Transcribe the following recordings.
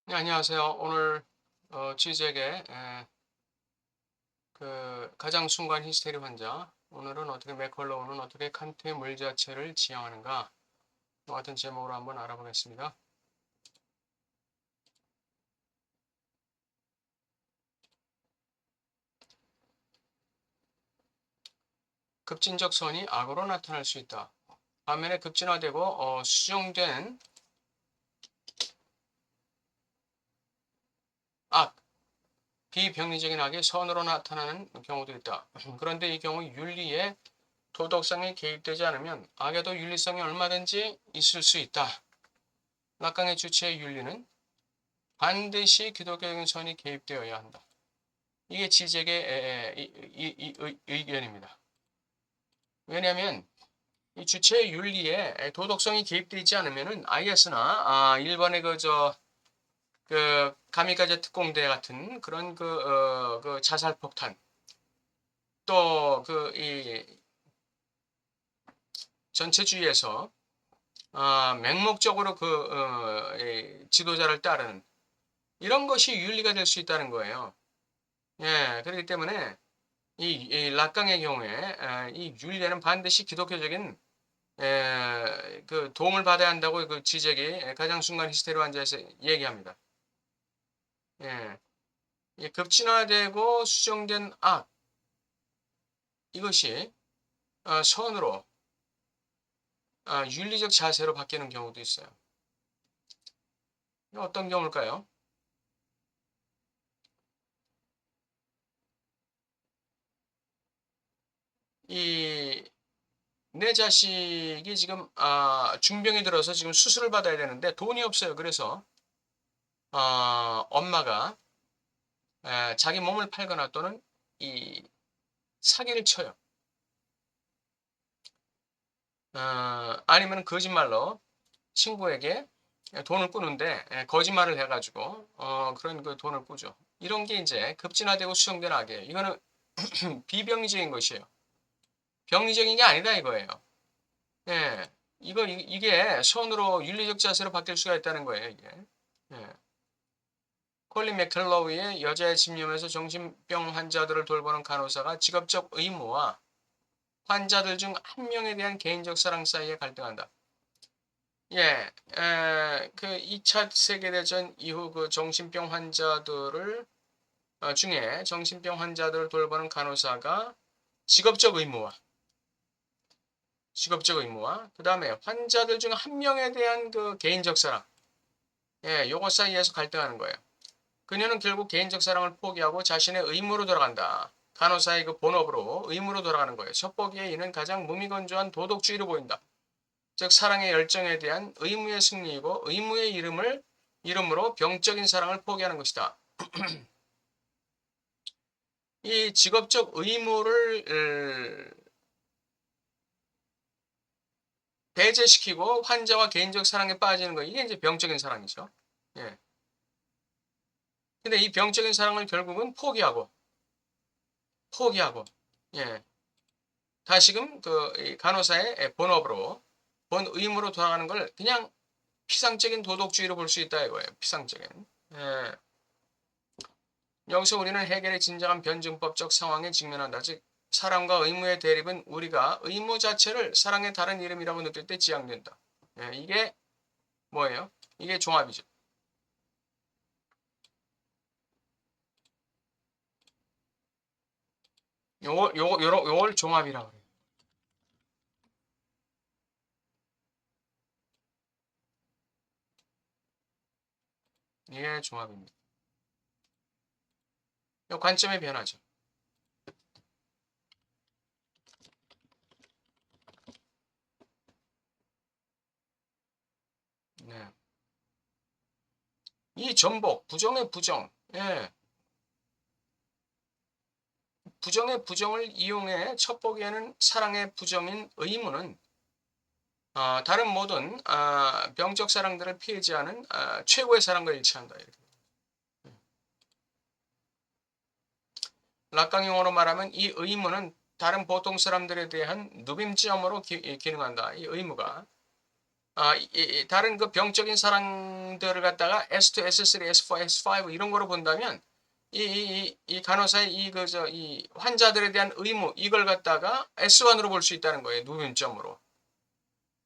네, 안녕하세요. 오늘 지적의 가장 순간 히스테리 환자. 오늘은 어떻게 맥컬로우는 어떻게 칸트의 물 자체를 지향하는가 같은 제목으로 한번 알아보겠습니다. 급진적 선이 악으로 나타날 수 있다. 반면에 급진화되고 수정된 악, 비병리적인 악이 선으로 나타나는 경우도 있다. 그런데 이 경우 윤리에 도덕성이 개입되지 않으면 악에도 윤리성이 얼마든지 있을 수 있다. 락강의 주체의 윤리는 반드시 기독교적인 선이 개입되어야 한다. 이게 지적의 의견입니다. 왜냐하면 이 주체의 윤리에 도덕성이 개입되어 있지 않으면은 IS나 일본의 그 가미카제 특공대 같은 그런 그 자살 폭탄 또 이 전체주의에서 맹목적으로 지도자를 따르는 이런 것이 윤리가 될 수 있다는 거예요. 예, 그렇기 때문에 이 락강의 경우에 이 윤리에는 반드시 기독교적인 그 도움을 받아야 한다고 그 지적이 가장 순간 히스테리 환자에서 얘기합니다. 예, 이 급진화되고 수정된 악 이것이 선으로 윤리적 자세로 바뀌는 경우도 있어요. 어떤 경우일까요? 이 내 자식이 지금 중병이 들어서 지금 수술을 받아야 되는데 돈이 없어요. 그래서 엄마가 자기 몸을 팔거나 또는 이 사기를 쳐요. 아니면 거짓말로 친구에게 돈을 꾸는데 거짓말을 해가지고 그런 그 돈을 꾸죠. 이런 게 이제 급진화되고 수정된 악이에요. 이거는 비병리적인 것이에요. 병리적인 게 아니다 이거예요. 예, 이게 선으로 윤리적 자세로 바뀔 수가 있다는 거예요. 이게. 예. 콜린 맥켈로우의 여자의 집념에서 정신병 환자들을 돌보는 간호사가 직업적 의무와 환자들 중 한 명에 대한 개인적 사랑 사이에 갈등한다. 예, 그 2차 세계대전 이후 그 정신병 환자들을 중에 정신병 환자들을 돌보는 간호사가 직업적 의무와 그 다음에 환자들 중 한 명에 대한 그 개인적 사랑, 요거 사이에서 갈등하는 거예요. 그녀는 결국 개인적 사랑을 포기하고 자신의 의무로 돌아간다. 간호사의 그 본업으로 의무로 돌아가는 거예요. 첩보기에 이는 가장 무미건조한 도덕주의로 보인다. 즉 사랑의 열정에 대한 의무의 승리이고 의무의 이름으로 병적인 사랑을 포기하는 것이다. 이 직업적 의무를 배제시키고 환자와 개인적 사랑에 빠지는 거 이게 이제 병적인 사랑이죠. 예. 근데 이 병적인 사랑을 결국은 포기하고 예. 다시금 그 간호사의 본업으로 본 의무로 돌아가는 걸 그냥 피상적인 도덕주의로 볼 수 있다 이거예요. 피상적인. 예. 여기서 우리는 해결의 진정한 변증법적 상황에 직면한다. 즉 사랑과 의무의 대립은 우리가 의무 자체를 사랑의 다른 이름이라고 느낄 때 지향된다. 예, 이게 뭐예요? 이게 종합이죠. 요걸 종합이라고 해요. 이게 종합입니다. 요 관점의 변화죠. 네. 이 전복, 부정의 부정, 예, 부정의 부정을 이용해 첩보기에는 사랑의 부정인 의무는 다른 모든 병적 사랑들을 피하지 않은 최고의 사랑과 일치한다. 이렇게. 락강 용어로 말하면 이 의무는 다른 보통 사람들에 대한 누빔점으로 기능한다. 이 의무가 다른 그 병적인 사랑들을 갖다가 S2, S3, S4, S5 이런 거로 본다면 이 간호사의 이 환자들에 대한 의무 이걸 갖다가 S1으로 볼 수 있다는 거예요. 누윤점으로.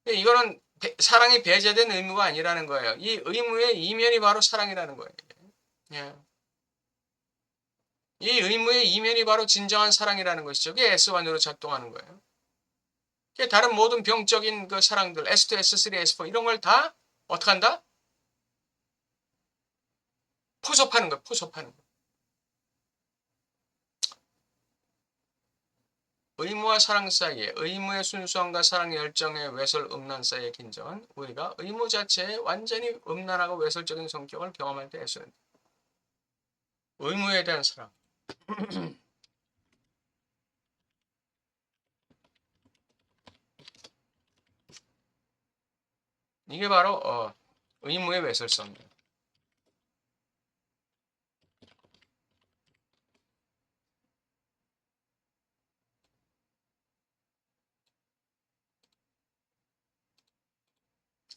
이거는 사랑이 배제된 의무가 아니라는 거예요. 이 의무의 이면이 바로 사랑이라는 거예요. 예. 이 의무의 이면이 바로 진정한 사랑이라는 것이죠. 그게 S1으로 작동하는 거예요. 다른 모든 병적인 그 사랑들, S2, S3, S4 이런 걸 다 어떻게 한다? 포섭하는 거예요. 포섭하는 거예요. 의무와 사랑 사이에 의무의 순수함과 사랑의 열정의 외설 음란 사이의 긴장은 우리가 의무 자체에 완전히 음란하고 외설적인 성격을 경험할 때 해소된다. 의무에 대한 사랑. 이게 바로 의무의 외설성이에요.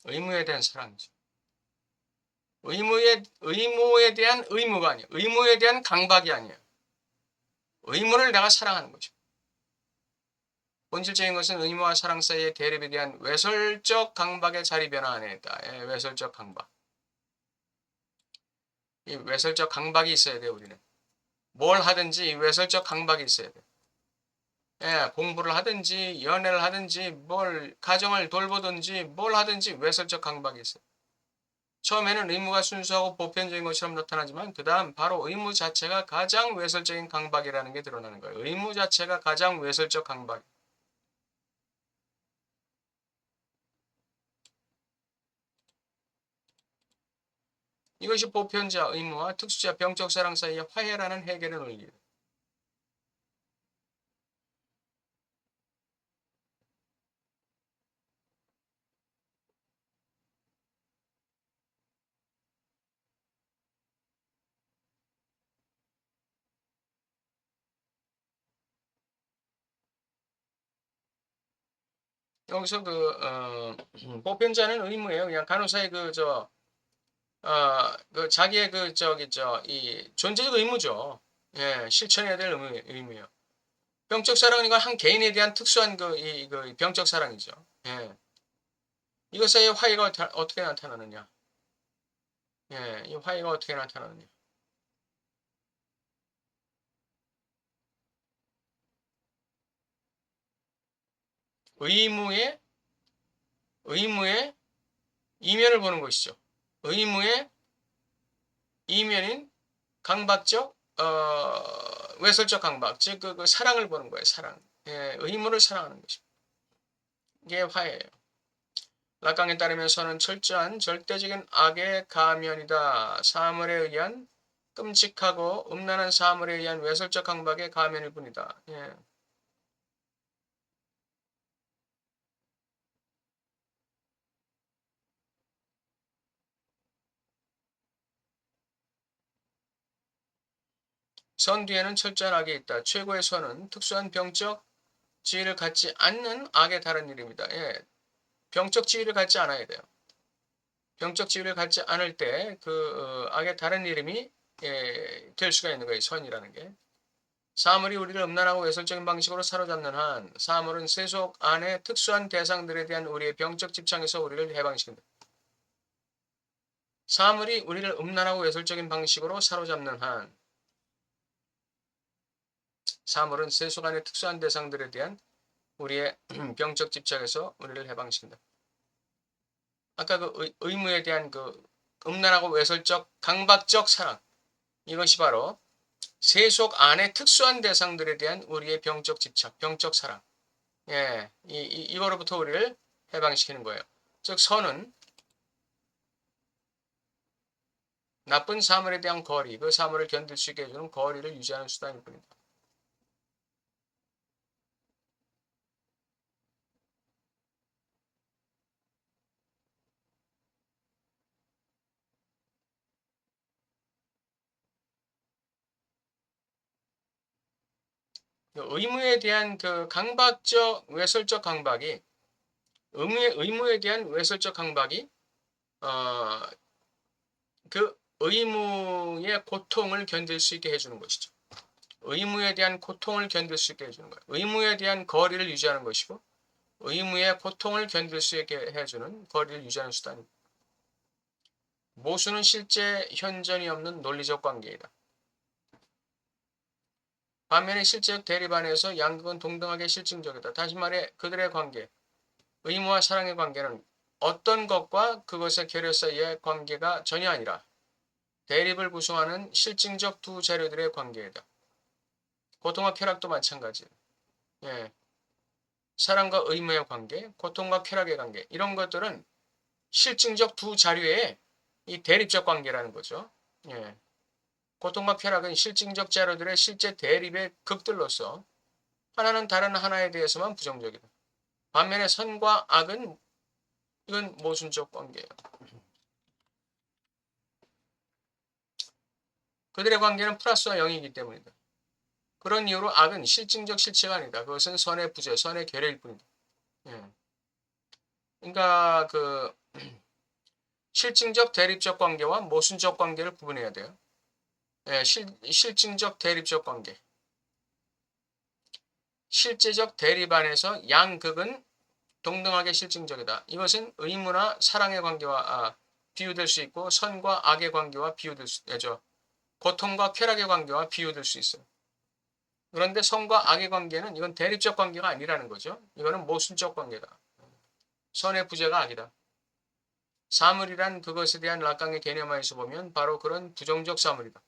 의무에 대한 사랑이죠. 의무에 대한 의무가 아니에요. 의무에 대한 강박이 아니에요. 의무를 내가 사랑하는 거죠. 본질적인 것은 의무와 사랑 사이의 대립에 대한 외설적 강박의 자리 변화 안에 있다. 예, 외설적 강박. 이 외설적 강박이 있어야 돼요, 우리는. 뭘 하든지 외설적 강박이 있어야 돼요. 예, 공부를 하든지 연애를 하든지 뭘 가정을 돌보든지 뭘 하든지 외설적 강박이 있어요. 처음에는 의무가 순수하고 보편적인 것처럼 나타나지만 그 다음 바로 의무 자체가 가장 외설적인 강박이라는 게 드러나는 거예요. 의무 자체가 가장 외설적 강박. 이것이 보편자 의무와 특수자 병적 사랑 사이의 화해라는 해결의 논리예요. 여기서 보편자는 의무예요. 그냥 간호사의 자기의 이 존재적 의무죠. 예, 실천해야 될 의무예요. 병적 사랑은 이건 한 개인에 대한 특수한 병적 사랑이죠. 예. 이것의 화해가 어떻게 나타나느냐? 예, 이 화해가 어떻게 나타나느냐? 의무의, 의무의 이면을 보는 것이죠. 의무의 이면인 강박적, 외설적 강박, 즉, 그 사랑을 보는 거예요, 사랑. 예, 의무를 사랑하는 것입니다. 이게 화해예요. 락강에 따르면서는 철저한 절대적인 악의 가면이다. 사물에 의한 끔찍하고 음란한 사물에 의한 외설적 강박의 가면일 뿐이다. 예. 선 뒤에는 철저한 악이 있다. 최고의 선은 특수한 병적 지위를 갖지 않는 악의 다른 이름이다. 예. 병적 지위를 갖지 않아야 돼요. 병적 지위를 갖지 않을 때 악의 다른 이름이 될 수가 있는 거예요. 선이라는 게. 사물이 우리를 음란하고 외설적인 방식으로 사로잡는 한 사물은 세속 안의 특수한 대상들에 대한 우리의 병적 집착에서 우리를 해방시킨다. 사물이 우리를 음란하고 외설적인 방식으로 사로잡는 한 사물은 세속 안의 특수한 대상들에 대한 우리의 병적 집착에서 우리를 해방시킨다. 아까 의무에 대한 음란하고 외설적 강박적 사랑 이것이 바로 세속 안의 특수한 대상들에 대한 우리의 병적 집착, 병적 사랑. 예, 이거로부터 우리를 해방시키는 거예요. 즉 선은 나쁜 사물에 대한 거리, 그 사물을 견딜 수 있게 해주는 거리를 유지하는 수단일 뿐입니다. 의무에 대한 강박적, 외설적 강박이 의무에 대한 외설적 강박이 그 의무의 고통을 견딜 수 있게 해주는 것이죠. 의무에 대한 고통을 견딜 수 있게 해주는 거예요. 의무에 대한 거리를 유지하는 것이고 의무의 고통을 견딜 수 있게 해주는 거리를 유지하는 수단입니다. 모순은 실제 현전이 없는 논리적 관계이다. 반면에 실제적 대립 안에서 양극은 동등하게 실증적이다. 다시 말해 그들의 관계, 의무와 사랑의 관계는 어떤 것과 그것의 결여 사이의 관계가 전혀 아니라 대립을 구성하는 실증적 두 재료들의 관계이다. 고통과 쾌락도 마찬가지예요. 예. 사랑과 의무의 관계, 고통과 쾌락의 관계 이런 것들은 실증적 두 자료의 이 대립적 관계라는 거죠. 예. 고통과 쾌락은 실증적 자료들의 실제 대립의 극들로서 하나는 다른 하나에 대해서만 부정적이다. 반면에 선과 악은 이건 모순적 관계예요. 그들의 관계는 플러스와 0이기 때문이다. 그런 이유로 악은 실증적 실체가 아니다. 그것은 선의 부재, 선의 결여일 뿐이다. 예. 그러니까 그 실증적 대립적 관계와 모순적 관계를 구분해야 돼요. 예, 실증적 대립적 관계. 실제적 대립 안에서 양극은 동등하게 실증적이다. 이것은 의무나 사랑의 관계와 비유될 수 있고 선과 악의 관계와 비유될 수 있죠. 고통과 쾌락의 관계와 비유될 수 있어요. 그런데 선과 악의 관계는 이건 대립적 관계가 아니라는 거죠. 이거는 모순적 관계다. 선의 부재가 악이다. 사물이란 그것에 대한 락강의 개념에서 보면 바로 그런 부정적 사물이다.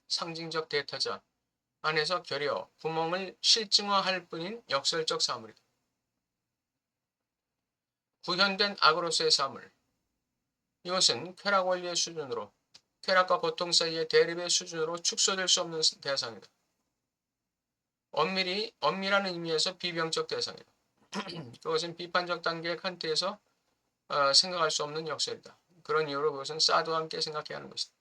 상징적 대타자 안에서 결여, 구멍을 실증화할 뿐인 역설적 사물이다. 구현된 악으로서의 사물. 이것은 쾌락 원리의 수준으로 쾌락과 고통 사이의 대립의 수준으로 축소될 수 없는 대상이다. 엄밀한 의미에서 비병적 대상이다. 그것은 비판적 단계의 칸트에서 생각할 수 없는 역설이다. 그런 이유로 그것은 사드와 함께 생각해야 하는 것이다.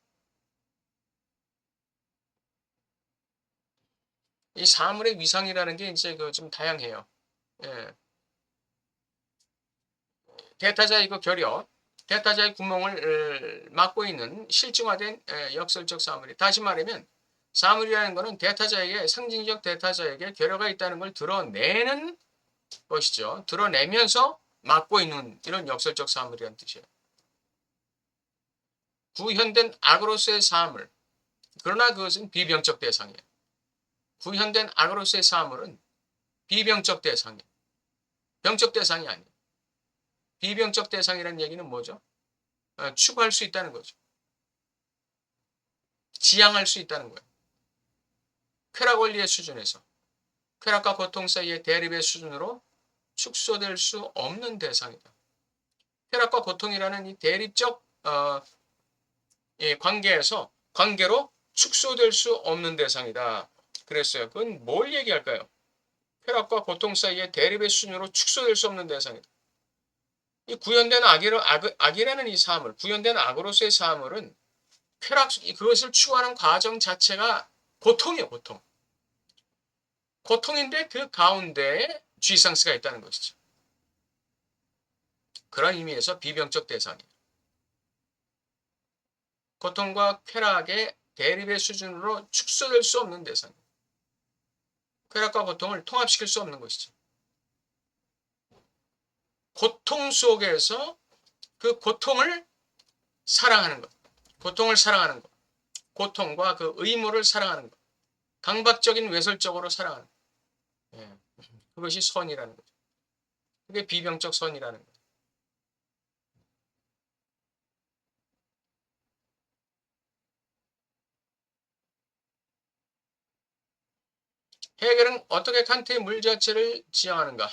이 사물의 위상이라는 게 이제 그 좀 다양해요. 예. 대타자의 그 결여, 대타자의 구멍을 막고 있는 실증화된 역설적 사물이. 다시 말하면 사물이라는 것은 대타자에게 상징적 대타자에게 결여가 있다는 걸 드러내는 것이죠. 드러내면서 막고 있는 이런 역설적 사물이라는 뜻이에요. 구현된 악으로서의 사물. 그러나 그것은 비병적 대상이에요. 구현된 악으로서의 사물은 비병적 대상이에요. 병적 대상이 아니에요. 비병적 대상이라는 얘기는 뭐죠? 추구할 수 있다는 거죠. 지향할 수 있다는 거예요. 쾌락 원리의 수준에서 쾌락과 고통 사이의 대립의 수준으로 축소될 수 없는 대상이다. 쾌락과 고통이라는 이 대립적 관계로 축소될 수 없는 대상이다. 그랬어요. 그건 뭘 얘기할까요? 쾌락과 고통 사이의 대립의 수준으로 축소될 수 없는 대상이다. 이 구현된 악이라는 이 사물, 구현된 악으로서의 사물은 그것을 추구하는 과정 자체가 고통이에요, 고통. 고통인데 그 가운데에 쥐상스가 있다는 것이죠. 그런 의미에서 비병적 대상이에요. 고통과 쾌락의 대립의 수준으로 축소될 수 없는 대상이에요. 쾌락과 고통을 통합시킬 수 없는 것이죠. 고통 속에서 그 고통을 사랑하는 것, 고통을 사랑하는 것, 고통과 그 의무를 사랑하는 것, 강박적인 외설적으로 사랑하는 것. 예. 그것이 선이라는 거죠. 그게 비병적 선이라는 거죠. 해결은 어떻게 칸트의 물 자체를 지향하는가?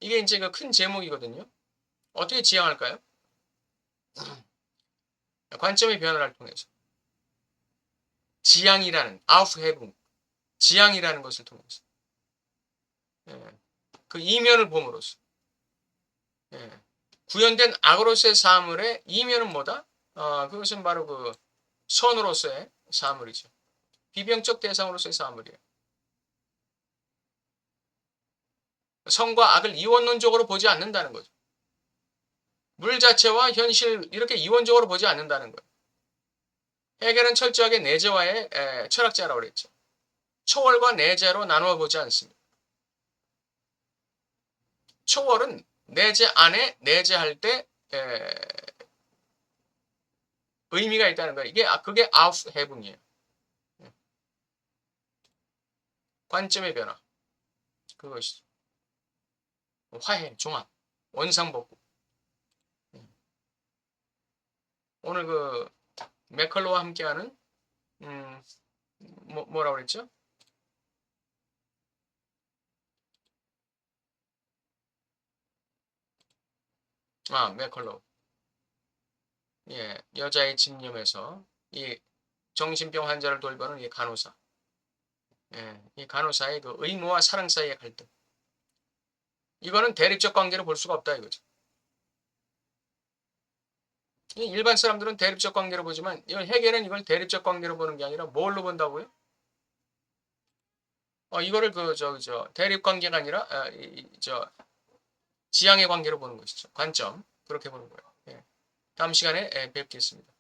이게 이제 그 큰 제목이거든요. 어떻게 지향할까요? 관점의 변화를 통해서. 지향이라는, aufhebung, 지향이라는 것을 통해서. 예. 그 이면을 봄으로써. 예. 구현된 악으로서의 사물의 이면은 뭐다? 그것은 바로 그 선으로서의 사물이죠. 비병적 대상으로서의 사물이에요. 선과 악을 이원론적으로 보지 않는다는 거죠. 물 자체와 현실 이렇게 이원적으로 보지 않는다는 거예요. 헤겔은 철저하게 내재와의 철학자라고 그랬죠. 초월과 내재로 나누어 보지 않습니다. 초월은 내재 안에 내재할 때 의미가 있다는 거예요. 그게 아우프 해붕이에요. 관점의 변화. 그것이죠. 화해, 종합, 원상복구. 오늘 그 맥컬로와 함께하는 뭐라고 그랬죠? 아, 맥컬로. 예, 여자의 집념에서 이 정신병 환자를 돌보는 이 간호사. 예, 이 간호사의 그 의무와 사랑 사이의 갈등. 이거는 대립적 관계로 볼 수가 없다 이거죠. 일반 사람들은 대립적 관계로 보지만 헤겔은 이걸 대립적 관계로 보는 게 아니라 뭘로 본다고요? 이거를 대립 관계가 아니라 지향의 관계로 보는 것이죠. 관점 그렇게 보는 거예요. 예. 다음 시간에 뵙겠습니다.